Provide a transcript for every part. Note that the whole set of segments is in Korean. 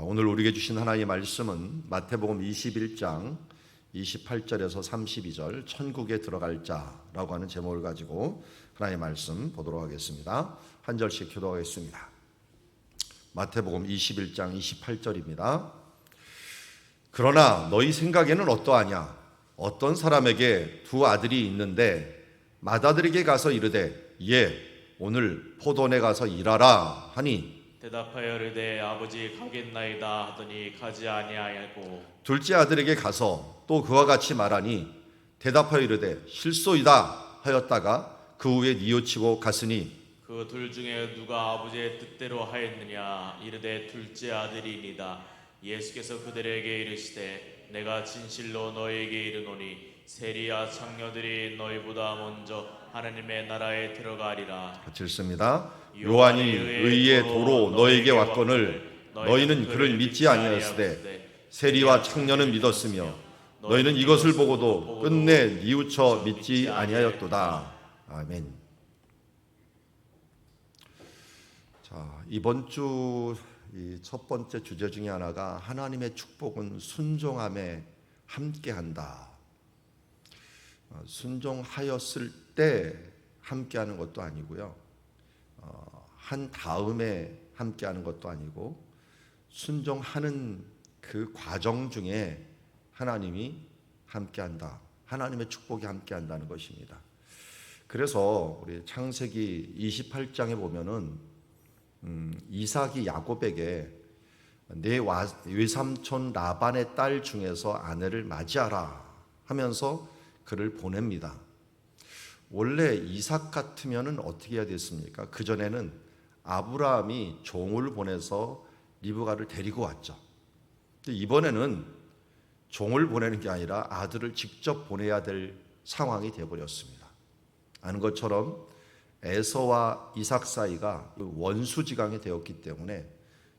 오늘 우리에게 주신 하나님의 말씀은 마태복음 21장 28절에서 32절 천국에 들어갈 자라고 하는 제목을 가지고 하나님의 말씀 보도록 하겠습니다. 한 절씩 교도하겠습니다. 마태복음 21장 28절입니다. 그러나 너희 생각에는 어떠하냐? 어떤 사람에게 두 아들이 있는데 맏아들에게 가서 이르되 예, 오늘 포도원에 가서 일하라 하니 대답하여 이르되 아버지 가겠나이다 하더니 가지 아니하고 둘째 아들에게 가서 또 그와 같이 말하니 대답하여 이르되 실소이다 하였다가 그 후에 뉘우치고 갔으니 그 둘 중에 누가 아버지의 뜻대로 하였느냐 이르되 둘째 아들이니이다. 예수께서 그들에게 이르시되 내가 진실로 너희에게 이르노니 세리와 창녀들이 너희보다 먼저 하나님의 나라에 들어가리라. 같이 읽습니다. 요한이 의의 도로 너희에게 왔거늘 너희는 그를 믿지 아니하였으되 세리와 창녀는 믿었으며 너희는 이것을 보고도 끝내 뉘우쳐 믿지 아니하였도다. 아멘. 자, 이번 주 첫 번째 주제 중에 하나가 하나님의 축복은 순종함에 함께한다. 순종하였을 때 함께하는 것도 아니고요. 한 다음에 함께하는 것도 아니고 순종하는 그 과정 중에 하나님이 함께한다. 하나님의 축복이 함께한다는 것입니다. 그래서 우리 창세기 28장에 보면은 이삭이 야곱에게 내 외삼촌 라반의 딸 중에서 아내를 맞이하라 하면서 그를 보냅니다. 원래 이삭 같으면은 어떻게 해야 됐습니까? 그전에는 아브라함이 종을 보내서 리브가를 데리고 왔죠. 근데 이번에는 종을 보내는 게 아니라 아들을 직접 보내야 될 상황이 되어버렸습니다. 아는 것처럼 에서와 이삭 사이가 원수지간이 되었기 때문에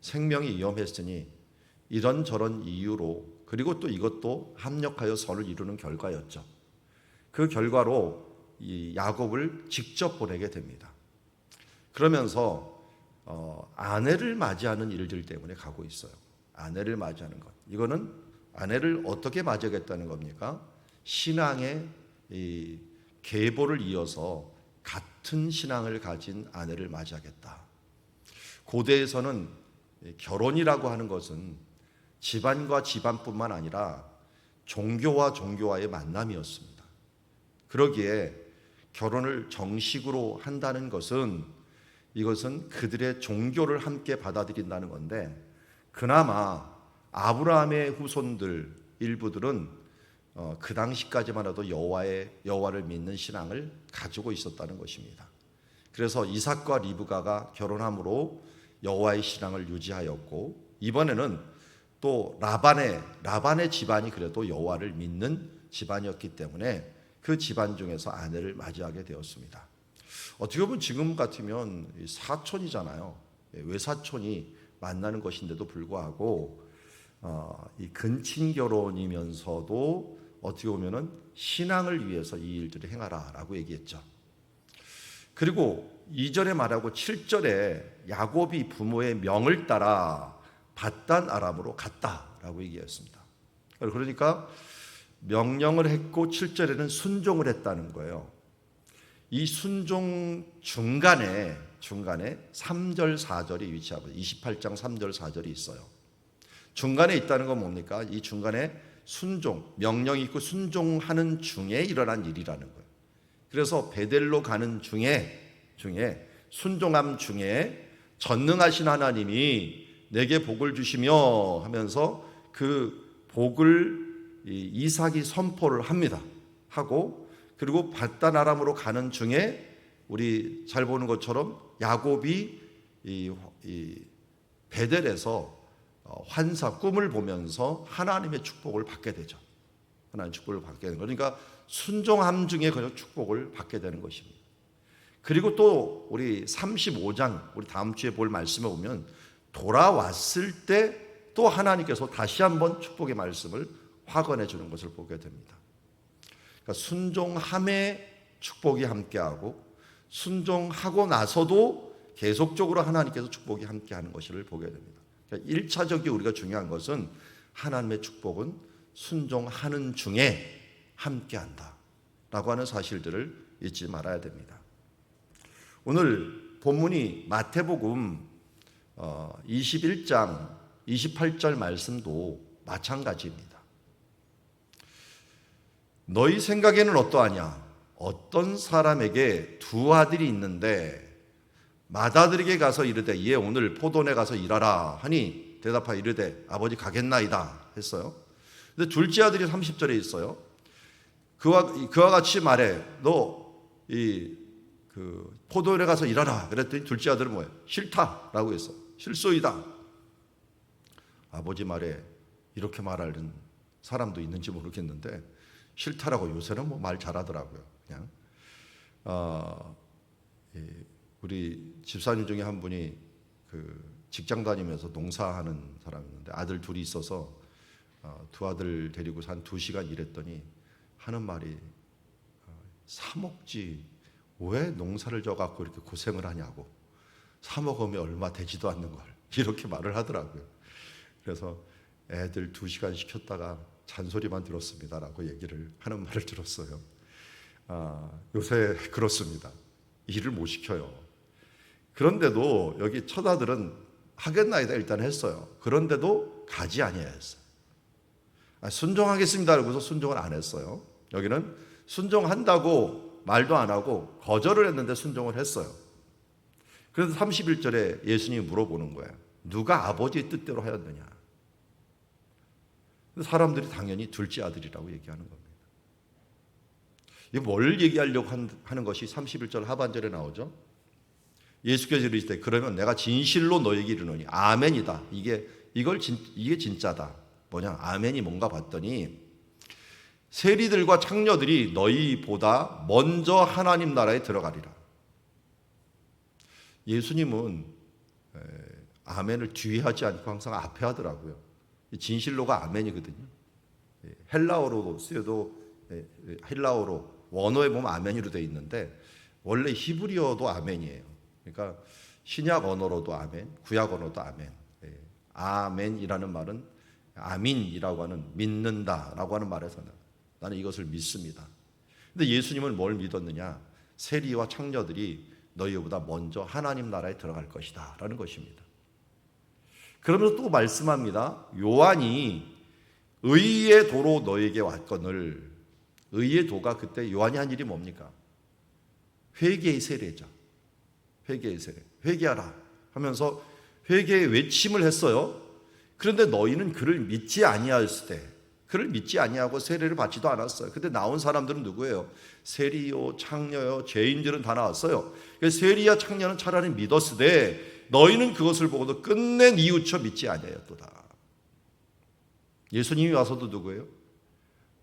생명이 위험했으니 이런저런 이유로, 그리고 또 이것도 합력하여 선을 이루는 결과였죠. 그 결과로 이 야곱을 직접 보내게 됩니다. 그러면서 아내를 맞이하는 일들 때문에 가고 있어요. 아내를 맞이하는 것. 이거는 아내를 어떻게 맞이하겠다는 겁니까? 신앙의 이 계보를 이어서 같은 신앙을 가진 아내를 맞이하겠다. 고대에서는 결혼이라고 하는 것은 집안과 집안뿐만 아니라 종교와 종교와의 만남이었습니다. 그러기에 결혼을 정식으로 한다는 것은 이것은 그들의 종교를 함께 받아들인다는 건데, 그나마 아브라함의 후손들 일부들은 그 당시까지만 해도 여호와를 믿는 신앙을 가지고 있었다는 것입니다. 그래서 이삭과 리브가가 결혼함으로 여호와의 신앙을 유지하였고, 이번에는 또 라반의 집안이 그래도 여호와를 믿는 집안이었기 때문에 그 집안 중에서 아내를 맞이하게 되었습니다. 어떻게 보면 지금 같으면 사촌이잖아요. 외사촌이 만나는 것인데도 불구하고 이 근친 결혼이면서도 어떻게 보면은 신앙을 위해서 이 일들을 행하라라고 얘기했죠. 그리고 2절에 말하고 7절에 야곱이 부모의 명을 따라 밧단 아람으로 갔다라고 얘기했습니다. 그러니까 명령을 했고 7절에는 순종을 했다는 거예요. 이 순종 중간에 3절 4절이 위치하고 28장 3절 4절이 있어요. 중간에 있다는 건 뭡니까? 이 중간에 순종, 명령이 있고 순종하는 중에 일어난 일이라는 거예요. 그래서 베델로 가는 중에 순종함 중에 전능하신 하나님이 내게 복을 주시며 하면서 그 복을 이삭이 선포를 합니다. 하고, 그리고 밧단 아람으로 가는 중에 우리 잘 보는 것처럼 야곱이 이 베델에서 꿈을 보면서 하나님의 축복을 받게 되죠. 하나님의 축복을 받게 되는 거예요. 그러니까 순종함 중에 그 축복을 받게 되는 것입니다. 그리고 또 우리 35장, 우리 다음 주에 볼 말씀에 보면 돌아왔을 때 또 하나님께서 다시 한번 축복의 말씀을 확언해 주는 것을 보게 됩니다. 그러니까 순종함에 축복이 함께하고 순종하고 나서도 계속적으로 하나님께서 축복이 함께하는 것을 보게 됩니다. 그러니까 1차적이 우리가 중요한 것은 하나님의 축복은 순종하는 중에 함께한다 라고 하는 사실들을 잊지 말아야 됩니다. 오늘 본문이 마태복음 21장 28절 말씀도 마찬가지입니다. 너희 생각에는 어떠하냐? 어떤 사람에게 두 아들이 있는데 맏아들에게 가서 이르되 얘 오늘 포도원에 가서 일하라 하니 대답하여 이르되 아버지 가겠나이다 했어요. 근데 둘째 아들이 30절에 있어요. 그와 같이 말해 너 포도원에 가서 일하라 그랬더니 둘째 아들은 뭐예요? 싫다라고 했어. 실소이다. 아버지 말에 이렇게 말하는 사람도 있는지 모르겠는데 싫다라고 요새는 뭐 말 잘하더라고요. 그냥 우리 집사님 중에 한 분이 직장 다니면서 농사하는 사람이었는데 아들 둘이 있어서 두 아들 데리고 한 2시간 일했더니 하는 말이 사 먹지 왜 농사를 져갖고 이렇게 고생을 하냐고 사 먹으면 얼마 되지도 않는 걸 이렇게 말을 하더라고요. 그래서 애들 2시간 시켰다가 잔소리만 들었습니다라고 얘기를 하는 말을 들었어요. 요새 그렇습니다. 일을 못 시켜요. 그런데도 여기 첫 아들은 하겠나이다 일단 했어요. 그런데도 가지 아니하였어요. 순종하겠습니다 그러고서 순종을 안 했어요. 여기는 순종한다고 말도 안 하고 거절을 했는데 순종을 했어요. 그래서 31절에 예수님이 물어보는 거예요. 누가 아버지의 뜻대로 하였느냐? 사람들이 당연히 둘째 아들이라고 얘기하는 겁니다. 이게 뭘 얘기하려고 하는 것이 31절 하반절에 나오죠. 예수께서 이르시되 그러면 내가 진실로 너에게 이르노니 아멘이다. 이게 진짜다. 뭐냐? 아멘이 뭔가 봤더니 세리들과 창녀들이 너희보다 먼저 하나님 나라에 들어가리라. 예수님은 아멘을 뒤에 하지 않고 항상 앞에 하더라고요. 진실로가 아멘이거든요. 헬라어로 쓰여도 헬라어로 원어에 보면 아멘이로 되어 있는데 원래 히브리어도 아멘이에요. 그러니까 신약 언어로도 아멘, 구약 언어도 아멘. 아멘이라는 말은 아민이라고 하는 믿는다라고 하는 말에서 나는 이것을 믿습니다. 근데 예수님은 뭘 믿었느냐? 세리와 창녀들이 너희보다 먼저 하나님 나라에 들어갈 것이다 라는 것입니다. 그러면서 또 말씀합니다. 요한이 의의 도로 너에게 왔거늘. 의의 도가 그때 요한이 한 일이 뭡니까? 회개의 세례죠. 회개의 세례. 회개하라 하면서 회개의 외침을 했어요. 그런데 너희는 그를 믿지 아니하였을 때 그를 믿지 아니하고 세례를 받지도 않았어요. 근데 나온 사람들은 누구예요? 세리요, 창녀요, 죄인들은 다 나왔어요. 세리와 창녀는 차라리 믿었으되 너희는 그것을 보고도 끝내 뉘우쳐 믿지 아니하였도다. 예수님이 와서도 누구예요?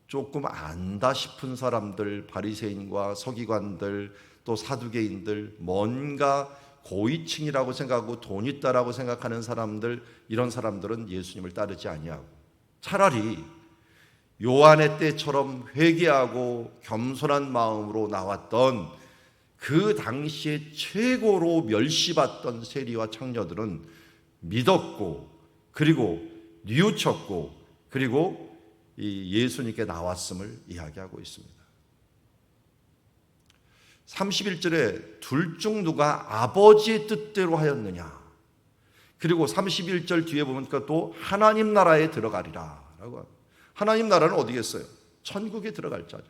조금 안다 싶은 사람들, 바리새인과 서기관들, 또 사두개인들, 뭔가 고위층이라고 생각하고 돈 있다라고 생각하는 사람들, 이런 사람들은 예수님을 따르지 아니하고 차라리 요한의 때처럼 회개하고 겸손한 마음으로 나왔던 그 당시에 최고로 멸시받던 세리와 창녀들은 믿었고 그리고 뉘우쳤고 그리고 이 예수님께 나왔음을 이야기하고 있습니다. 31절에 둘 중 누가 아버지의 뜻대로 하였느냐. 그리고 31절 뒤에 보니까 또 하나님 나라에 들어가리라 라고. 하나님 나라는 어디겠어요? 천국에 들어갈 자죠.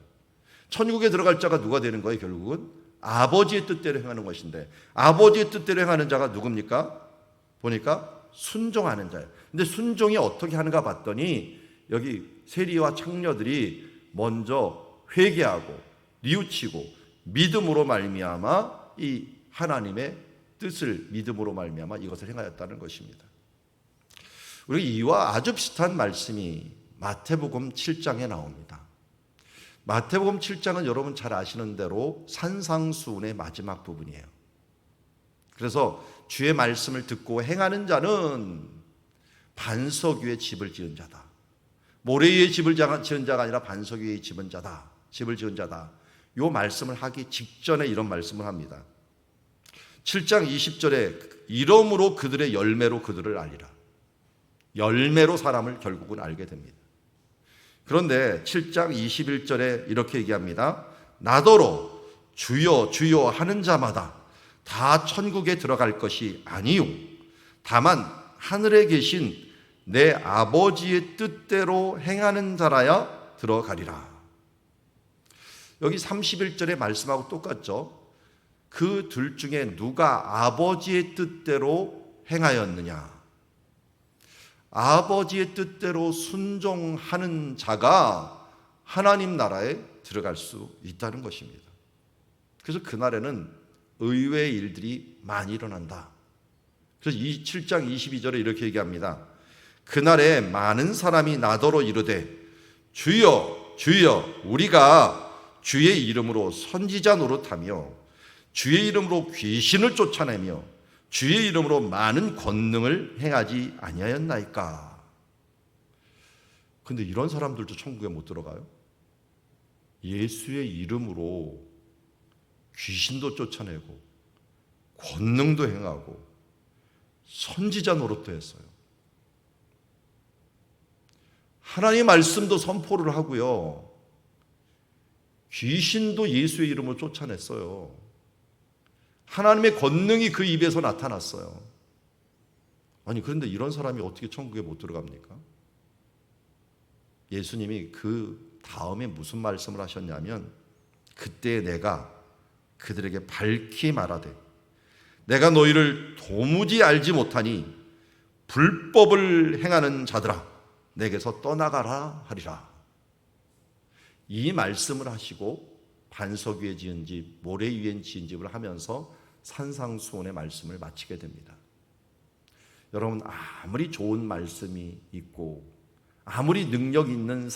천국에 들어갈 자가 누가 되는 거예요? 결국은 아버지의 뜻대로 행하는 것인데 아버지의 뜻대로 행하는 자가 누굽니까? 보니까 순종하는 자예요. 근데 순종이 어떻게 하는가 봤더니 여기 세리와 창녀들이 먼저 회개하고 뉘우치고 믿음으로 말미암아 이 하나님의 뜻을 믿음으로 말미암아 이것을 행하였다는 것입니다. 우리 이와 아주 비슷한 말씀이 마태복음 7장에 나옵니다. 마태복음 7장은 여러분 잘 아시는 대로 산상수훈의 마지막 부분이에요. 그래서 주의 말씀을 듣고 행하는 자는 반석 위에 집을 지은 자다. 모래 위에 집을 지은 자가 아니라 반석 위에 집을 지은 자다. 이 말씀을 하기 직전에 이런 말씀을 합니다. 7장 20절에 이러므로 그들의 열매로 그들을 알리라. 열매로 사람을 결국은 알게 됩니다. 그런데 7장 21절에 이렇게 얘기합니다. 나더러 주여 주여 하는 자마다 다 천국에 들어갈 것이 아니요 다만 하늘에 계신 내 아버지의 뜻대로 행하는 자라야 들어가리라. 여기 31절의 말씀하고 똑같죠. 그 둘 중에 누가 아버지의 뜻대로 행하였느냐? 아버지의 뜻대로 순종하는 자가 하나님 나라에 들어갈 수 있다는 것입니다. 그래서 그날에는 의외의 일들이 많이 일어난다. 그래서 7장 22절에 이렇게 얘기합니다. 그날에 많은 사람이 나더러 이르되 주여 주여 우리가 주의 이름으로 선지자 노릇하며 주의 이름으로 귀신을 쫓아내며 주의 이름으로 많은 권능을 행하지 아니하였나이까. 근데 이런 사람들도 천국에 못 들어가요? 예수의 이름으로 귀신도 쫓아내고 권능도 행하고 선지자 노릇도 했어요. 하나님의 말씀도 선포를 하고요. 귀신도 예수의 이름으로 쫓아냈어요. 하나님의 권능이 그 입에서 나타났어요. 아니 그런데 이런 사람이 어떻게 천국에 못 들어갑니까? 예수님이 그 다음에 무슨 말씀을 하셨냐면 그때 내가 그들에게 밝히 말하되 내가 너희를 도무지 알지 못하니 불법을 행하는 자들아 내게서 떠나가라 하리라. 이 말씀을 하시고 반석 위에 지은 집, 모래 위에 지은 집을 하면서 산상수훈의 말씀을 마치게 됩니다. 여러분 아무리 좋은 말씀이 있고 아무리 능력 있는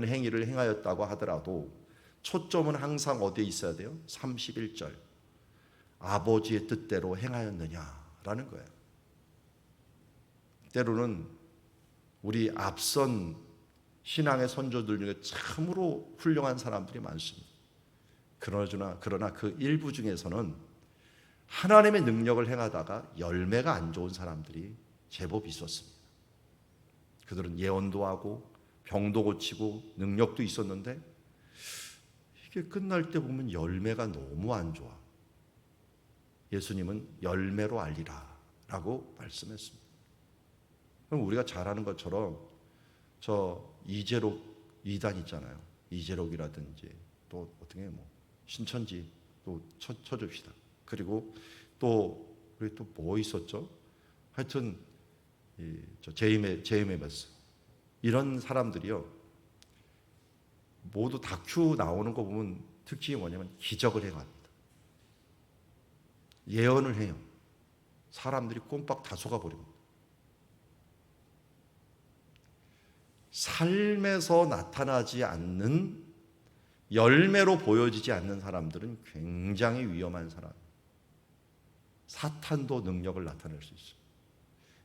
행위를 행하였다고 하더라도 초점은 항상 어디에 있어야 돼요? 31절 아버지의 뜻대로 행하였느냐라는 거예요. 때로는 우리 앞선 신앙의 선조들 중에 참으로 훌륭한 사람들이 많습니다. 그러나 그 일부 중에서는 하나님의 능력을 행하다가 열매가 안 좋은 사람들이 제법 있었습니다. 그들은 예언도 하고 병도 고치고 능력도 있었는데 이게 끝날 때 보면 열매가 너무 안 좋아. 예수님은 열매로 알리라 라고 말씀했습니다. 그럼 우리가 잘 아는 것처럼 저 이재록 이단 있잖아요. 이재록이라든지 또 어떻게 신천지 또 쳐줍시다. 그리고 또 우리 또 뭐 있었죠? 하여튼 제임의 메스 이런 사람들이요 모두 다큐 나오는 거 보면 특징이 뭐냐면 기적을 행합니다. 예언을 해요. 사람들이 꼼빡 다 속아버립니다. 삶에서 나타나지 않는 열매로 보여지지 않는 사람들은 굉장히 위험한 사람. 사탄도 능력을 나타낼 수 있어요.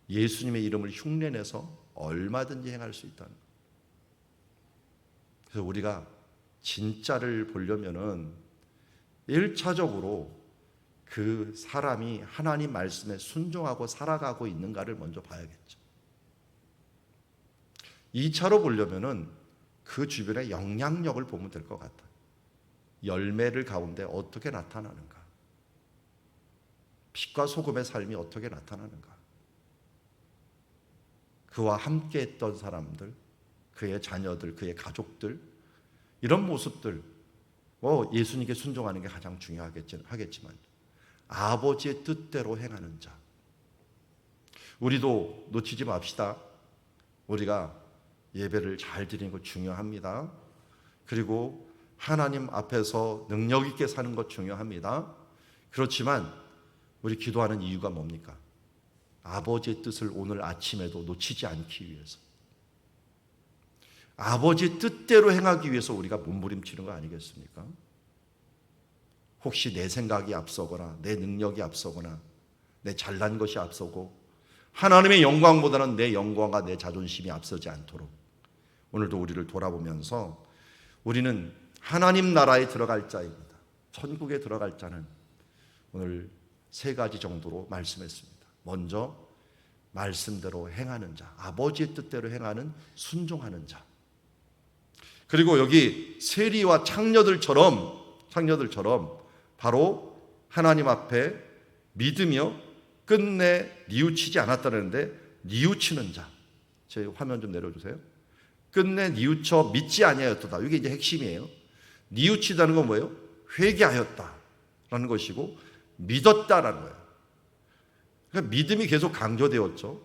예수님의 이름을 흉내내서 얼마든지 행할 수 있다는 거예요. 그래서 우리가 진짜를 보려면은 1차적으로 그 사람이 하나님 말씀에 순종하고 살아가고 있는가를 먼저 봐야겠죠. 2차로 보려면은 그 주변의 영향력을 보면 될 것 같아요. 열매를 가운데 어떻게 나타나는가? 빛과 소금의 삶이 어떻게 나타나는가? 그와 함께 했던 사람들, 그의 자녀들, 그의 가족들 이런 모습들 예수님께 순종하는 게 가장 중요하겠지만 아버지의 뜻대로 행하는 자 우리도 놓치지 맙시다. 우리가 예배를 잘 드리는 것 중요합니다. 그리고 하나님 앞에서 능력 있게 사는 것 중요합니다. 그렇지만 우리 기도하는 이유가 뭡니까? 아버지의 뜻을 오늘 아침에도 놓치지 않기 위해서 아버지의 뜻대로 행하기 위해서 우리가 몸부림치는 거 아니겠습니까? 혹시 내 생각이 앞서거나 내 능력이 앞서거나 내 잘난 것이 앞서고 하나님의 영광보다는 내 영광과 내 자존심이 앞서지 않도록 오늘도 우리를 돌아보면서 우리는 하나님 나라에 들어갈 자입니다. 천국에 들어갈 자는 오늘 3가지 정도로 말씀했습니다. 먼저 말씀대로 행하는 자, 아버지의 뜻대로 행하는 순종하는 자. 그리고 여기 세리와 창녀들처럼 바로 하나님 앞에 믿으며 끝내 뉘우치지 않았다는데 뉘우치는 자. 제 화면 좀 내려주세요. 끝내 뉘우쳐 믿지 아니하였도다. 이게 이제 핵심이에요. 뉘우치다는 건 뭐예요? 회개하였다라는 것이고 믿었다라는 거예요. 그러니까 믿음이 계속 강조되었죠.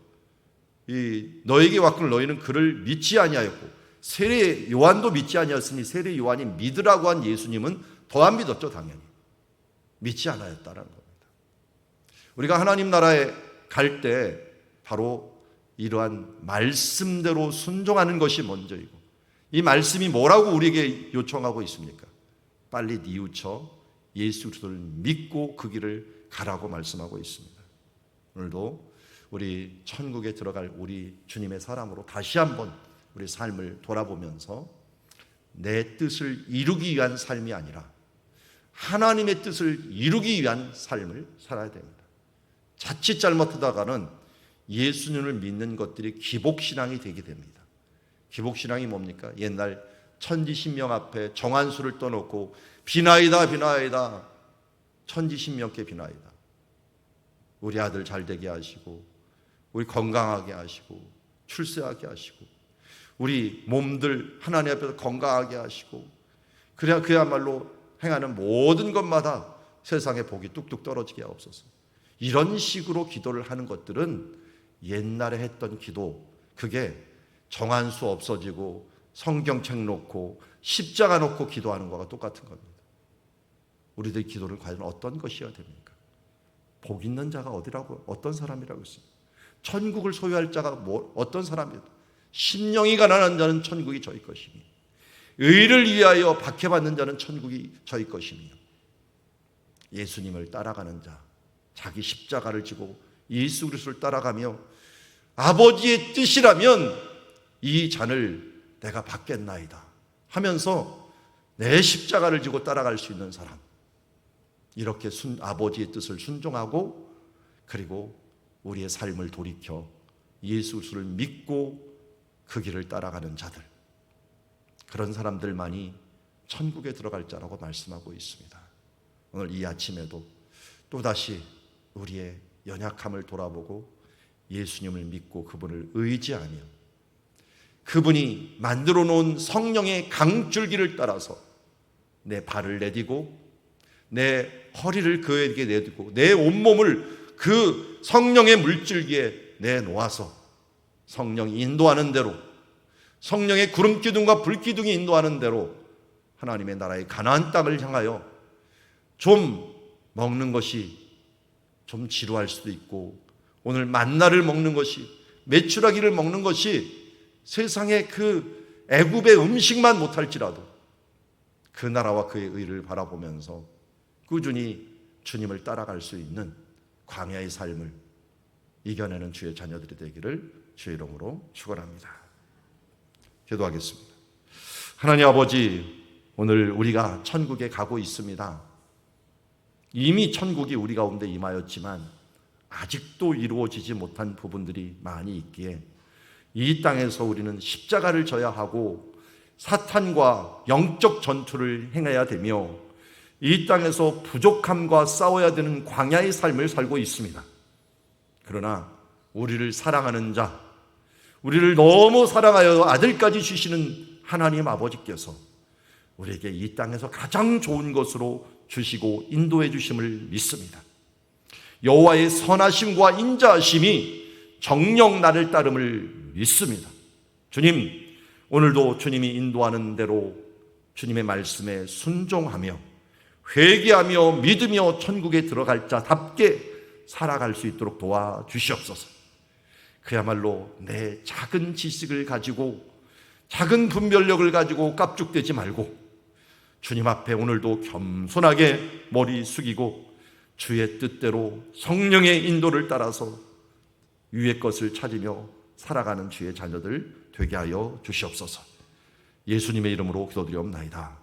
너에게 왔거늘 너희는 그를 믿지 아니하였고 세례 요한도 믿지 아니하였으니 세례 요한이 믿으라고 한 예수님은 더 안 믿었죠. 당연히 믿지 않았다라는 겁니다. 우리가 하나님 나라에 갈 때 바로 이러한 말씀대로 순종하는 것이 먼저이고, 이 말씀이 뭐라고 우리에게 요청하고 있습니까? 빨리 뉘우쳐 예수 그리스도를 믿고 그 길을 가라고 말씀하고 있습니다. 오늘도 우리 천국에 들어갈 우리 주님의 사람으로 다시 한번 우리 삶을 돌아보면서 내 뜻을 이루기 위한 삶이 아니라 하나님의 뜻을 이루기 위한 삶을 살아야 됩니다. 자칫 잘못하다가는 예수님을 믿는 것들이 기복신앙이 되게 됩니다. 기복신앙이 뭡니까? 옛날 천지신명 앞에 정한수를 떠놓고 비나이다 비나이다, 천지신명께 비나이다. 우리 아들 잘 되게 하시고 우리 건강하게 하시고 출세하게 하시고 우리 몸들 하나님 앞에서 건강하게 하시고, 그래야 그야말로 행하는 모든 것마다 세상에 복이 뚝뚝 떨어지게 하옵소서. 이런 식으로 기도를 하는 것들은 옛날에 했던 기도, 그게 정한수 없어지고 성경책 놓고 십자가 놓고 기도하는 것과 똑같은 겁니다. 우리들의 기도는 과연 어떤 것이어야 됩니까? 복 있는 자가 어디라고, 어떤 사람이라고 했습니까? 천국을 소유할 자가 어떤 사람이다? 심령이 가난한 자는 천국이 저희 것이니 의를 위하여 박해받는 자는 천국이 저희 것이며, 예수님을 따라가는 자, 자기 십자가를 지고 예수 그리스도를 따라가며 아버지의 뜻이라면 이 잔을 내가 받겠나이다 하면서 내 십자가를 지고 따라갈 수 있는 사람, 이렇게 아버지의 뜻을 순종하고 그리고 우리의 삶을 돌이켜 예수 그리스도를 믿고 그 길을 따라가는 자들, 그런 사람들만이 천국에 들어갈 자라고 말씀하고 있습니다. 오늘 이 아침에도 또다시 우리의 연약함을 돌아보고 예수님을 믿고 그분을 의지하며 그분이 만들어 놓은 성령의 강줄기를 따라서 내 발을 내디고 내 허리를 그에게 내디고 내 온몸을 그 성령의 물줄기에 내놓아서 성령이 인도하는 대로, 성령의 구름기둥과 불기둥이 인도하는 대로 하나님의 나라의 가나안 땅을 향하여 좀 먹는 것이 좀 지루할 수도 있고, 오늘 만나를 먹는 것이, 메추라기를 먹는 것이 세상의 그 애굽의 음식만 못할지라도 그 나라와 그의 의를 바라보면서 꾸준히 주님을 따라갈 수 있는 광야의 삶을 이겨내는 주의 자녀들이 되기를 주의 이름으로 축원합니다. 기도하겠습니다. 하나님 아버지, 오늘 우리가 천국에 가고 있습니다. 이미 천국이 우리 가운데 임하였지만 아직도 이루어지지 못한 부분들이 많이 있기에 이 땅에서 우리는 십자가를 져야 하고 사탄과 영적 전투를 행해야 되며 이 땅에서 부족함과 싸워야 되는 광야의 삶을 살고 있습니다. 그러나 우리를 사랑하는 자, 우리를 너무 사랑하여 아들까지 주시는 하나님 아버지께서 우리에게 이 땅에서 가장 좋은 것으로 주시고 인도해 주심을 믿습니다. 여호와의 선하심과 인자하심이 정녕 나를 따름을 믿습니다. 주님, 오늘도 주님이 인도하는 대로 주님의 말씀에 순종하며 회개하며 믿으며 천국에 들어갈 자답게 살아갈 수 있도록 도와주시옵소서. 그야말로 내 작은 지식을 가지고 작은 분별력을 가지고 깝죽대지 말고 주님 앞에 오늘도 겸손하게 머리 숙이고 주의 뜻대로 성령의 인도를 따라서 위의 것을 찾으며 살아가는 주의 자녀들 되게 하여 주시옵소서. 예수님의 이름으로 기도드리옵나이다.